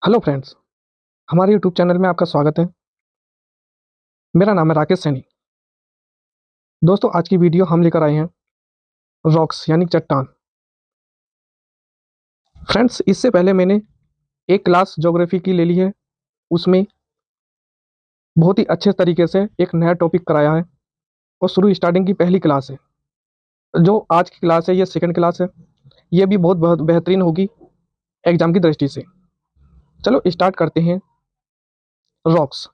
Hello friends, हमारे YouTube channel में आपका स्वागत है। मेरा नाम है राकेश सैनी। दोस्तों, आज की वीडियो हम लेकर आए हैं रॉक्स यानी चट्टान। फ्रेंड्स, इससे पहले मैंने एक क्लास ज्योग्राफी की ले ली है। उसमें बहुत ही अच्छे तरीके से एक नया टॉपिक कराया है और शुरू स्टार्टिंग की पहली क्लास है। जो आज की क्लास है ये सेकंड क्लास है। ये भी बहुत बहुत बेहतरीन होगी एग्जाम की दृष्टि से। चलो स्टार्ट करते हैं। रॉक्स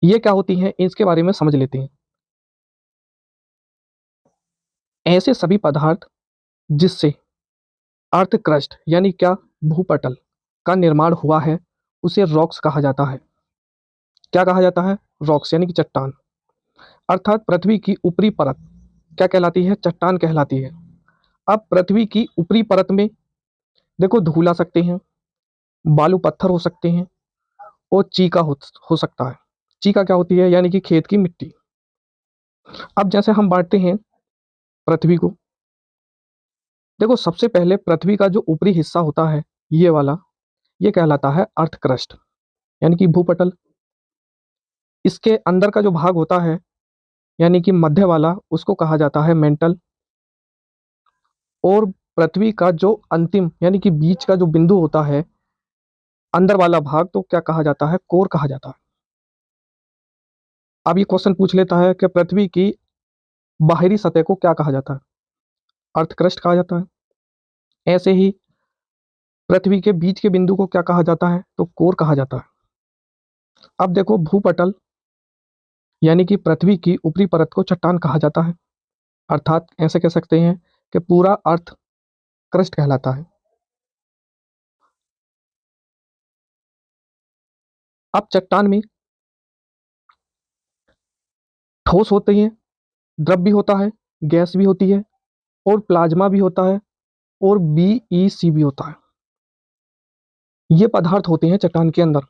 ये क्या होती हैं इसके बारे में समझ लेते हैं। ऐसे सभी पदार्थ जिससे अर्थ क्रस्ट यानी क्या भूपटल का निर्माण हुआ है उसे रॉक्स कहा जाता है। क्या कहा जाता है? रॉक्स यानी कि चट्टान। अर्थात पृथ्वी की ऊपरी परत क्या कहलाती है? चट्टान कहलाती है। अब पृथ्वी की ऊपरी परत में देखो धूल आ सकते हैं, बालू पत्थर हो सकते हैं और चीका हो सकता है। चीका क्या होती है? यानी कि खेत की मिट्टी। अब जैसे हम बांटते हैं पृथ्वी को, देखो सबसे पहले पृथ्वी का जो ऊपरी हिस्सा होता है ये वाला, ये कहलाता है अर्थ क्रस्ट यानी कि भूपटल। इसके अंदर का जो भाग होता है यानी कि मध्य वाला, उसको कहा जाता है मेंटल। और पृथ्वी का जो अंतिम यानी कि बीच का जो बिंदु होता है अंदर वाला भाग, तो क्या कहा जाता है? कोर कहा जाता है। अब ये क्वेश्चन पूछ लेता है कि पृथ्वी की बाहरी सतह को क्या कहा जाता है? अर्थ क्रस्ट कहा जाता है। ऐसे ही पृथ्वी के बीच के बिंदु को क्या कहा जाता है? तो कोर कहा जाता है। अब देखो भूपटल यानी कि पृथ्वी की ऊपरी परत को चट्टान कहा जाता है। अर्थात ऐसे कह सकते हैं कि पूरा अर्थ क्रस्ट कहलाता है। अब चट्टान में ठोस होती है, द्रव भी होता है, गैस भी होती है और प्लाज्मा भी होता है और बीईसी भी होता है। ये पदार्थ होते हैं चट्टान के अंदर।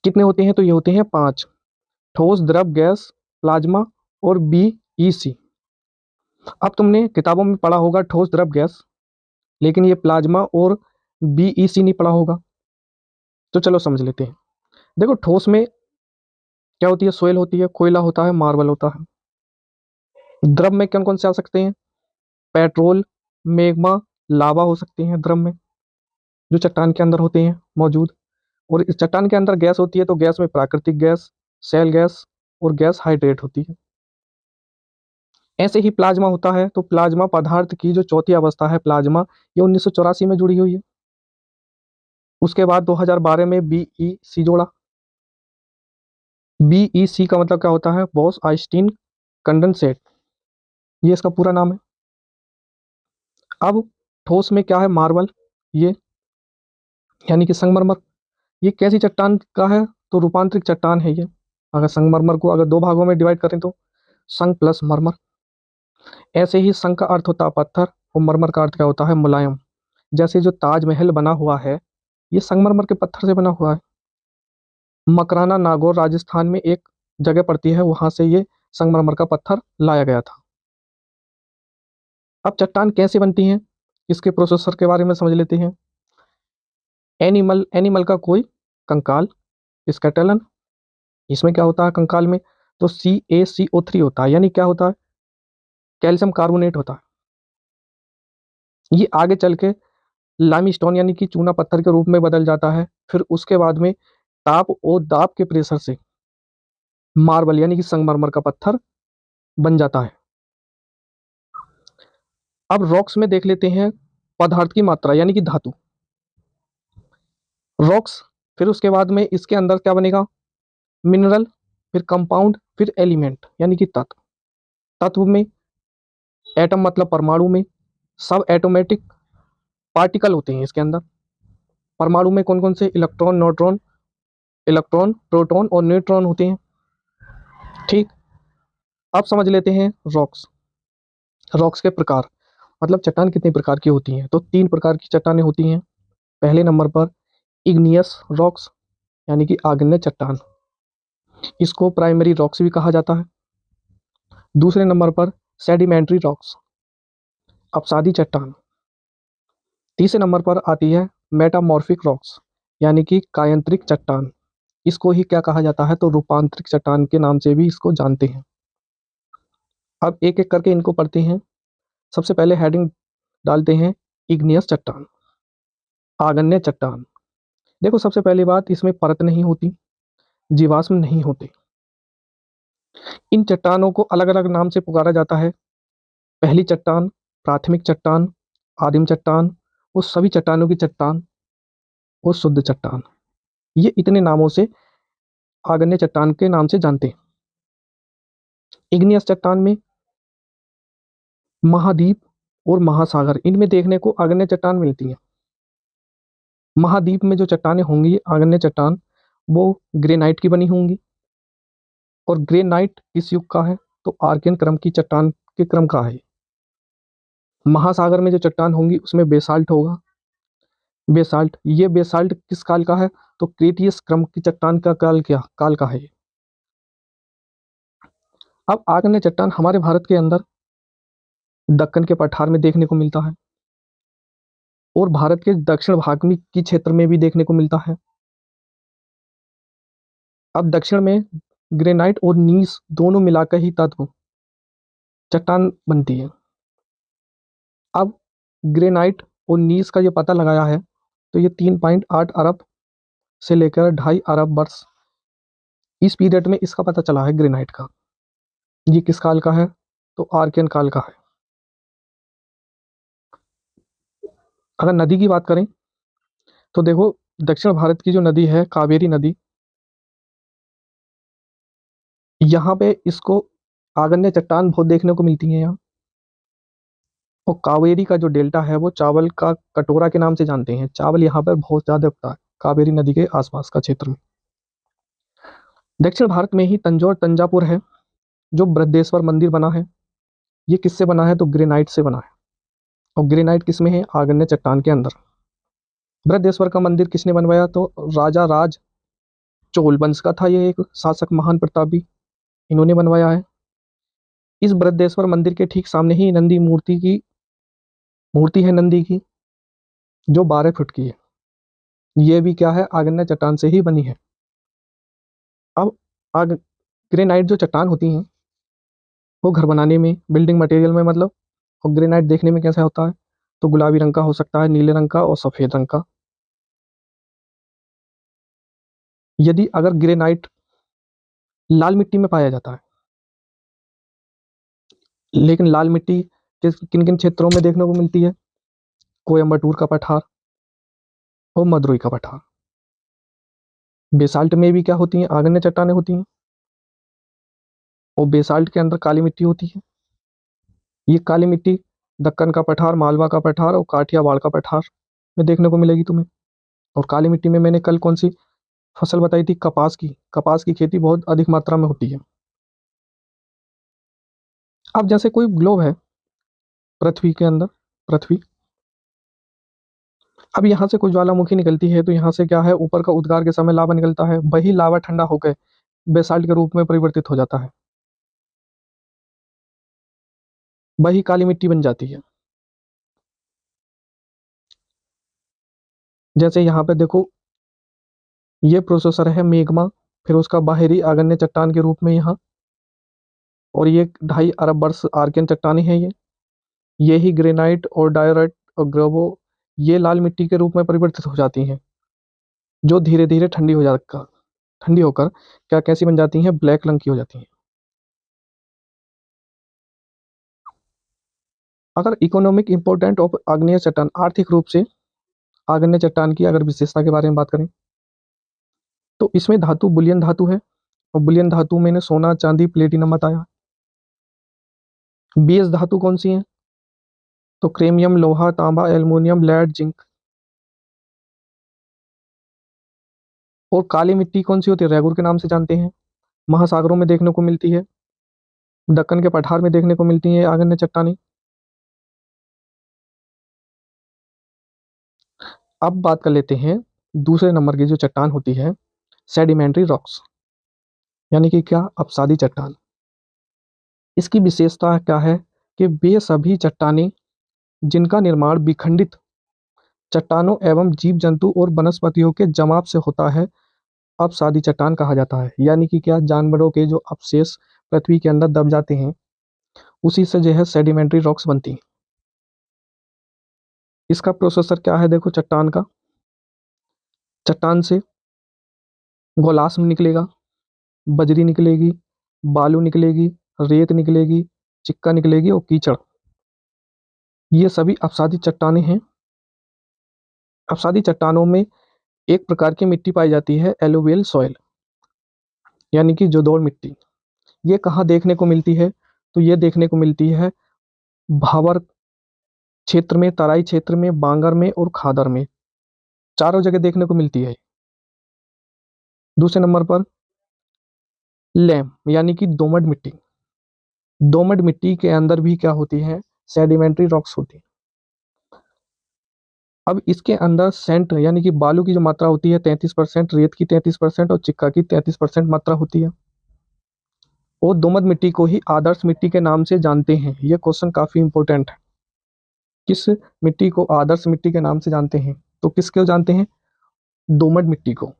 कितने होते हैं? तो ये होते हैं 5: ठोस, द्रव, गैस, प्लाज्मा और बीईसी। अब तुमने किताबों में पढ़ा होगा ठोस, द्रव, गैस, लेकिन ये प्लाज्मा और बीईसी नहीं पढ़ा होगा। तो चलो समझ लेते हैं। देखो ठोस में क्या होती है? सोयल होती है, कोयला होता है, मार्बल होता है। द्रव में कौन कौन से आ सकते हैं? पेट्रोल, मेग्मा, लावा हो सकते हैं द्रव में, जो चट्टान के अंदर होते हैं मौजूद। और इस चट्टान के अंदर गैस होती है, तो गैस में प्राकृतिक गैस, सेल गैस और गैस हाइड्रेट होती है। ऐसे ही प्लाज्मा होता है, तो प्लाज्मा पदार्थ की जो चौथी अवस्था है प्लाज्मा, ये 1984 में जुड़ी हुई है। उसके बाद 2012 में बीईसी जोड़ा। बीईसी का मतलब क्या होता है? बॉस आइंस्टीन कंडेंसेट, ये इसका पूरा नाम है। अब ठोस में क्या है? मार्बल, ये यानी कि संगमरमर। ये कैसी चट्टान का है? तो रूपांतरित चट्टान है ये। अगर संगमरमर को अगर दो भागों में डिवाइड करें तो संग प्लस मरमर। ऐसे ही संग का अर्थ होता है पत्थर और मरमर का अर्थ क्या होता है? मुलायम। जैसे जो ताजमहल बना हुआ है ये संगमरमर के पत्थर से बना हुआ है। मकराना नागौर राजस्थान में एक जगह पड़ती है, वहां से ये संगमरमर का पत्थर लाया गया था। अब चट्टान कैसे बनती हैं इसके प्रोसेसर के बारे में समझ लेते हैं। एनिमल का कोई कंकाल, स्केलेटन। इसमें क्या होता है कंकाल में? तो CaCO3 होता है, यानी क्या होता है? कैल्शियम कार्बोनेट होता है। ये आगे चल के लाइमस्टोन यानी कि चूना पत्थर के रूप में बदल जाता है। फिर उसके बाद में ताप और दाब के प्रेशर से मार्बल यानी कि संगमरमर का पत्थर बन जाता है। अब रॉक्स में देख लेते हैं पदार्थ की मात्रा यानी कि धातु। रॉक्स, फिर उसके बाद में इसके अंदर क्या बनेगा? मिनरल, फिर कंपाउंड, फिर एलिमेंट यानी कि तत्व। तत्व में एटम मतलब परमाणु में सब एटोमेटिक पार्टिकल होते हैं इसके अंदर। परमाणु में कौन कौन से? इलेक्ट्रॉन, प्रोटॉन और न्यूट्रॉन होते हैं। ठीक। अब समझ लेते हैं रॉक्स। रॉक्स के प्रकार, मतलब चट्टान कितने प्रकार की होती हैं? तो 3 प्रकार की चट्टानें होती हैं। पहले नंबर पर इग्नियस रॉक्स यानी कि आग्नेय चट्टान, इसको प्राइमरी रॉक्स भी कहा जाता है। दूसरे नंबर पर सेडिमेंट्री रॉक्स, अपसादी चट्टान। तीसरे नंबर पर आती है मेटामॉर्फिक रॉक्स, यानी कि कायांतरिक चट्टान। इसको ही क्या कहा जाता है, तो रूपांतरित चट्टान के नाम से भी इसको जानते हैं। अब एक एक करके इनको पढ़ते हैं। सबसे पहले हेडिंग डालते हैं इग्नियस चट्टान, आग्नेय चट्टान। देखो सबसे पहली बात, इसमें परत नहीं होती, जीवाश्म नहीं होते। इन चट्टानों को अलग अलग नाम से पुकारा जाता है। पहली चट्टान, प्राथमिक चट्टान, आदिम चट्टान, उस सभी चट्टानों की चट्टान, और शुद्ध चट्टान। ये इतने नामों से आग्नेय चट्टान के नाम से जानते हैं। इग्नियस चट्टान में महाद्वीप और महासागर, इनमें देखने को आग्नेय चट्टान मिलती है। महाद्वीप में जो चट्टानें होंगी आग्नेय चट्टान, वो ग्रेनाइट की बनी होंगी। और ग्रेनाइट किस युग का है, तो आर्कियन क्रम की चट्टान के क्रम का है। महासागर में जो चट्टान होंगी उसमें बेसाल्ट होगा। बेसाल्ट, ये बेसाल्ट किस काल का है, तो क्रेटियस क्रम की चट्टान का काल का है ये। अब आग्नेय चट्टान हमारे भारत के अंदर दक्कन के पठार में देखने को मिलता है, और भारत के दक्षिण भाग में की क्षेत्र में भी देखने को मिलता है। अब दक्षिण में ग्रेनाइट और नीस दोनों मिलाकर ही तत्व चट्टान बनती है। अब ग्रेनाइट और नीस का ये पता लगाया है, तो ये 3.8 अरब से लेकर 2.5 अरब वर्ष, इस पीरियड में इसका पता चला है ग्रेनाइट का। ये किस काल का है, तो आर्कियन काल का है। अगर नदी की बात करें तो देखो, दक्षिण भारत की जो नदी है कावेरी नदी, यहाँ पे इसको आग्नेय चट्टान बहुत देखने को मिलती है यहाँ। और कावेरी का जो डेल्टा है वो चावल का कटोरा के नाम से जानते हैं। चावल यहाँ पर बहुत ज्यादा उगता है कावेरी नदी के आसपास का क्षेत्र में। दक्षिण भारत में ही तंजौर तंजापुर है, जो बृहदेश्वर मंदिर बना है। ये किससे बना है, तो ग्रेनाइट से बना है। और ग्रेनाइट किस में है, आग्नेय चट्टान के अंदर। बृहदेश्वर का मंदिर किसने बनवाया, तो राजा राज चोल वंश का था ये एक शासक, महान प्रतापी, इन्होंने बनवाया है। इस बृहदेश्वर मंदिर के ठीक सामने ही नंदी मूर्ति है नंदी की, जो 12 फुट की है। ये भी क्या है, आग्नेय चट्टान से ही बनी है। अब आग ग्रेनाइट जो चट्टान होती हैं वो घर बनाने में, बिल्डिंग मटेरियल में मतलब, और ग्रेनाइट देखने में कैसा होता है, तो गुलाबी रंग का हो सकता है, नीले रंग का और सफेद रंग का। यदि अगर ग्रेनाइट लाल मिट्टी में पाया जाता है, लेकिन लाल मिट्टी किन किन क्षेत्रों में देखने को मिलती है, कोयम्बटूर का पठार और मदुरई का पठार। बेसाल्ट में भी क्या होती हैं, आग्नेय चट्टानें होती हैं, और बेसाल्ट के अंदर काली मिट्टी होती है। ये काली मिट्टी दक्कन का पठार, मालवा का पठार और काठियावाड़ का पठार में देखने को मिलेगी तुम्हें। और काली मिट्टी में मैंने कल कौन सी फसल बताई थी, कपास की खेती बहुत अधिक मात्रा में होती है। अब जैसे कोई ग्लोब है पृथ्वी के अंदर, पृथ्वी, अब यहाँ से कोई ज्वालामुखी निकलती है, तो यहाँ से क्या है, ऊपर का उद्गार के समय लावा निकलता है, वही लावा ठंडा होकर बेसाल्ट के रूप में परिवर्तित हो जाता है, वही काली मिट्टी बन जाती है। जैसे यहाँ पे देखो, ये प्रोसेसर है मेग्मा, फिर उसका बाहरी आग्नेय चट्टान के रूप में यहाँ, और ये 2.5 अरब वर्ष आर्कियन चट्टानें हैं ये ही ग्रेनाइट और डायराइट और ग्रेवो, ये लाल मिट्टी के रूप में परिवर्तित हो जाती हैं, जो धीरे धीरे ठंडी होकर क्या कैसी बन जाती हैं, ब्लैक रंग की हो जाती हैं। अगर इकोनॉमिक इंपोर्टेंट ऑफ आग्नेय चट्टान, आर्थिक रूप से आग्नेय चट्टान की अगर विशेषता के बारे में बात करें, तो इसमें धातु बुलियन धातु है, और बुलियन धातु में सोना चांदी प्लेटिनम बताया। बेस धातु कौन सी है, तो क्रेमियम, लोहा, तांबा, एल्युमिनियम, लेड, जिंक। और काली मिट्टी कौन सी होती है, रेगुर के नाम से जानते हैं, महासागरों में देखने को मिलती है, दक्कन के पठार में देखने को मिलती है आग्नेय चट्टानें। अब बात कर लेते हैं दूसरे नंबर की जो चट्टान होती है, सेडिमेंट्री रॉक्स, यानी कि क्या, अपसादी चट्टान। इसकी विशेषता क्या है, कि वे सभी चट्टानें जिनका निर्माण विखंडित चट्टानों एवं जीव जंतु और वनस्पतियों के जमाव से होता है, अपसादी चट्टान कहा जाता है। यानी कि क्या, जानवरों के जो अवशेष पृथ्वी के अंदर दब जाते हैं, उसी से जो है सेडिमेंट्री रॉक्स बनती हैं। इसका प्रोसेसर क्या है, देखो चट्टान का, चट्टान से गोलाश्म निकलेगा, बजरी निकलेगी, बालू निकलेगी, रेत निकलेगी, चिक्का निकलेगी और कीचड़। ये सभी अपसादी चट्टानें हैं। अपसादी चट्टानों में एक प्रकार की मिट्टी पाई जाती है, एलुवियल सॉइल, यानी कि जोदोड़ मिट्टी। ये कहाँ देखने को मिलती है, तो ये देखने को मिलती है भावर क्षेत्र में, तराई क्षेत्र में, बांगर में और खादर में, चारों जगह देखने को मिलती है। दूसरे नंबर पर लैम, यानी कि दोमट मिट्टी। दोमट मिट्टी के अंदर भी क्या होती है, सेडिमेंट्री रॉक्स होती है। अब इसके अंदर सेंट यानी कि बालू की जो मात्रा होती है 33%, रेत की 33% और चिक्का की 33% मात्रा होती है। और दोमट मिट्टी को ही आदर्श मिट्टी के नाम से जानते हैं। यह क्वेश्चन काफी इंपॉर्टेंट है। किस मिट्टी को आदर्श मिट्टी के नाम से जानते हैं, तो किसको जानते हैं, दोमट मिट्टी को।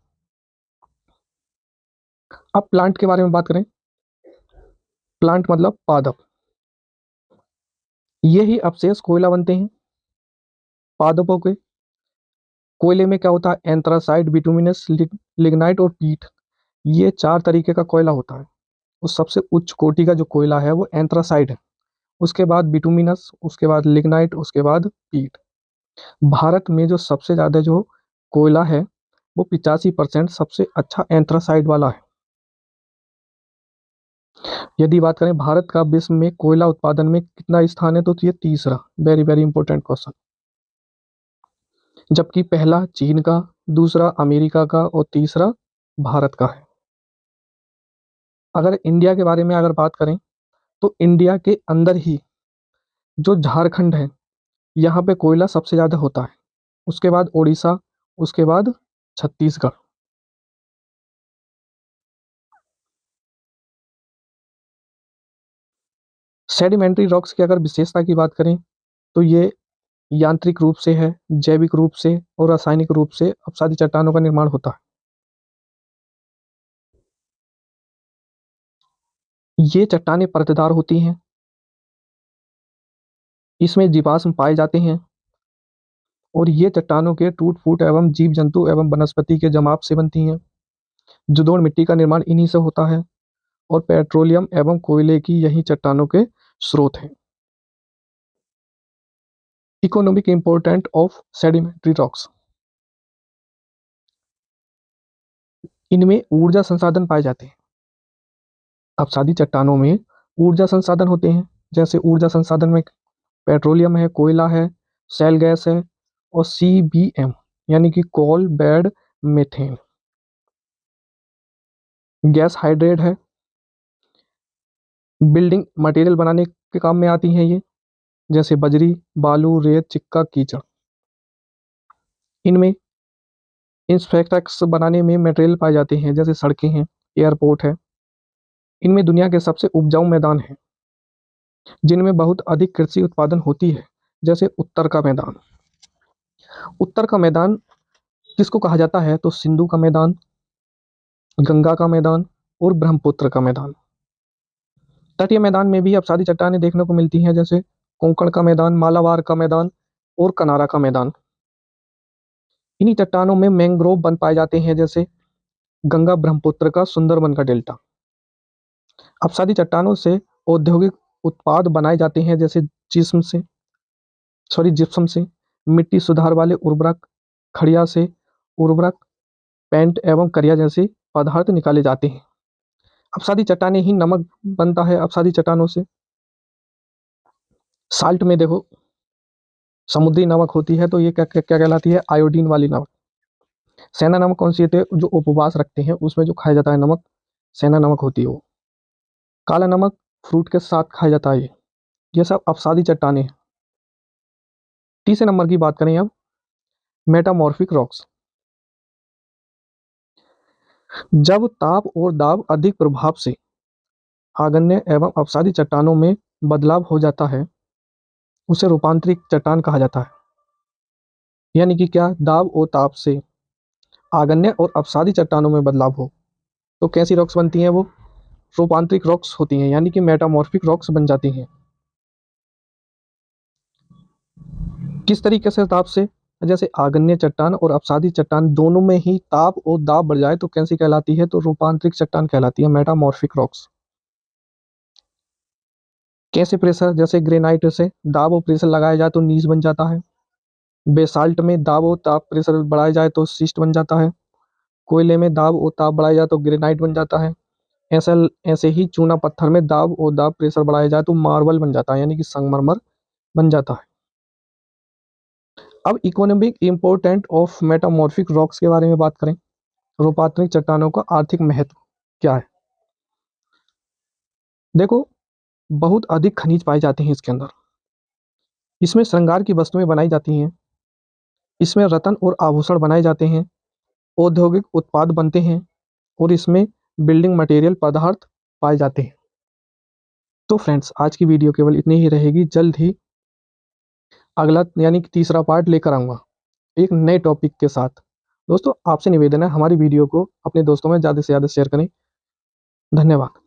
अब प्लांट के बारे में बात करें। प्लांट मतलब पादप। ये ही अवशेष कोयला बनते हैं। पादपों के कोयले में क्या होता है, एंथ्रासाइट, बिटुमिनस, लिग्नाइट और पीट, ये 4 तरीके का कोयला होता है। उस सबसे उच्च कोटि का जो कोयला है वो एंथ्रासाइट है, उसके बाद बिटुमिनस, उसके बाद लिग्नाइट, उसके बाद पीट। भारत में जो सबसे ज़्यादा जो कोयला है वो 85% सबसे अच्छा एंथ्रासाइट वाला है। यदि बात करें भारत का विश्व में कोयला उत्पादन में कितना स्थान है, तो ये तीसरा। Very very important question. जबकि पहला चीन का, दूसरा अमेरिका का और तीसरा भारत का है। अगर इंडिया के बारे में अगर बात करें, तो इंडिया के अंदर ही जो झारखंड है, यहाँ पे कोयला सबसे ज़्यादा होता है, उसके बाद उड़ीसा, उसके बाद छत्तीसगढ़। सेडिमेंट्री रॉक्स की अगर विशेषता की बात करें, तो ये यांत्रिक रूप से है, जैविक रूप से और रासायनिक रूप से अपसादी चट्टानों का निर्माण होता है। ये चट्टानें परतदार होती हैं, इसमें जीवाश्म पाए जाते हैं और ये चट्टानों के टूट फूट एवं जीव जंतु एवं वनस्पति के जमाव से बनती हैं। जलोढ़ मिट्टी का निर्माण इन्हीं से होता है और पेट्रोलियम एवं कोयले की यही चट्टानों के स्रोत हैं। Economic important of sedimentary rocks. इनमें ऊर्जा संसाधन पाए जाते हैं। अपसादी चट्टानों में ऊर्जा संसाधन होते हैं, जैसे ऊर्जा संसाधन में पेट्रोलियम है, कोयला है, सेल गैस है और CBM यानी कि coal bed methane gas hydrate है। बिल्डिंग मटेरियल बनाने के काम में आती हैं ये, जैसे बजरी, बालू, रेत, चिक्का, कीचड़। इनमें इंफ्रास्ट्रक्चर बनाने में मटेरियल पाए जाते हैं, जैसे सड़कें हैं, एयरपोर्ट है। इनमें दुनिया के सबसे उपजाऊ मैदान हैं, जिनमें बहुत अधिक कृषि उत्पादन होती है, जैसे उत्तर का मैदान। उत्तर का मैदान किसको कहा जाता है, तो सिंधु का मैदान, गंगा का मैदान और ब्रह्मपुत्र का मैदान। तटीय मैदान में भी अपसादी चट्टानें देखने को मिलती हैं, जैसे कोंकण का मैदान, मालाबार का मैदान और कनारा का मैदान। इन्हीं चट्टानों में मैंग्रोव वन पाए जाते हैं, जैसे गंगा ब्रह्मपुत्र का सुंदरबन का डेल्टा। अपसादी चट्टानों से औद्योगिक उत्पाद बनाए जाते हैं, जैसे जिप्सम से मिट्टी सुधार वाले उर्वरक, खड़िया से उर्वरक, पेंट एवं करिया जैसे पदार्थ निकाले जाते हैं। अपसादी चट्टानें ही नमक बनता है अपसादी चट्टानों से। साल्ट में देखो समुद्री नमक होती है, तो ये क्या क्या क्या कहलाती है, आयोडीन वाली नमक। सेना नमक कौन सी होती है, जो उपवास रखते हैं उसमें जो खाया जाता है नमक, सेना नमक होती है वो। काला नमक फ्रूट के साथ खाया जाता है ये सब अपसादी चट्टानें हैं। तीसरे नंबर की बात करें अब, मेटामॉर्फिक रॉक्स। जब ताप और दाब अधिक प्रभाव से आग्नेय एवं अपसादी चट्टानों में बदलाव हो जाता है, उसे रूपांतरित चट्टान कहा जाता है। यानी कि क्या, दाब और ताप से आग्नेय और अपसादी चट्टानों में बदलाव हो तो कैसी रॉक्स बनती हैं? वो रूपांतरित रॉक्स होती हैं, यानी कि मेटामॉर्फिक रॉक्स बन जाती हैं। किस तरीके से? ताप से। जैसे आग्नेय चट्टान और अपसादी चट्टान दोनों में ही ताप और दाब बढ़ जाए तो कैसी कहलाती है? तो रूपांतरित चट्टान कहलाती है, मेटामॉर्फिक रॉक्स। कैसे? प्रेशर। जैसे ग्रेनाइट से दाब और प्रेशर लगाया जाए तो नीस बन जाता है। बेसाल्ट में दाब और ताप प्रेशर बढ़ाया जाए तो सिस्ट बन जाता है। कोयले में दाब और ताप बढ़ाया जाए तो ग्रेनाइट बन जाता है। ऐसा ऐसे ही चूना पत्थर में दाब और दाब प्रेशर बढ़ाया जाए तो मार्बल बन जाता है, यानी कि संगमरमर बन जाता है। अब economic important of metamorphic rocks के बारे में बात करें। रूपांतरित चट्टानों का आर्थिक महत्व क्या है? देखो, बहुत अधिक खनिज पाए जाते हैं इसके अंदर। इसमें श्रृंगार की वस्तुएं बनाई जाती हैं। इसमें रत्न और आभूषण बनाए जाते हैं। औद्योगिक उत्पाद बनते हैं और इसमें बिल्डिंग मटेरियल पदार्थ पाए जाते हैं। तो फ्रेंड्स, आज की वीडियो केवल इतनी ही रहेगी। जल्द ही अगला यानी कि तीसरा पार्ट लेकर आऊँगा एक नए टॉपिक के साथ। दोस्तों, आपसे निवेदन है हमारी वीडियो को अपने दोस्तों में ज़्यादा से ज़्यादा शेयर करें। धन्यवाद।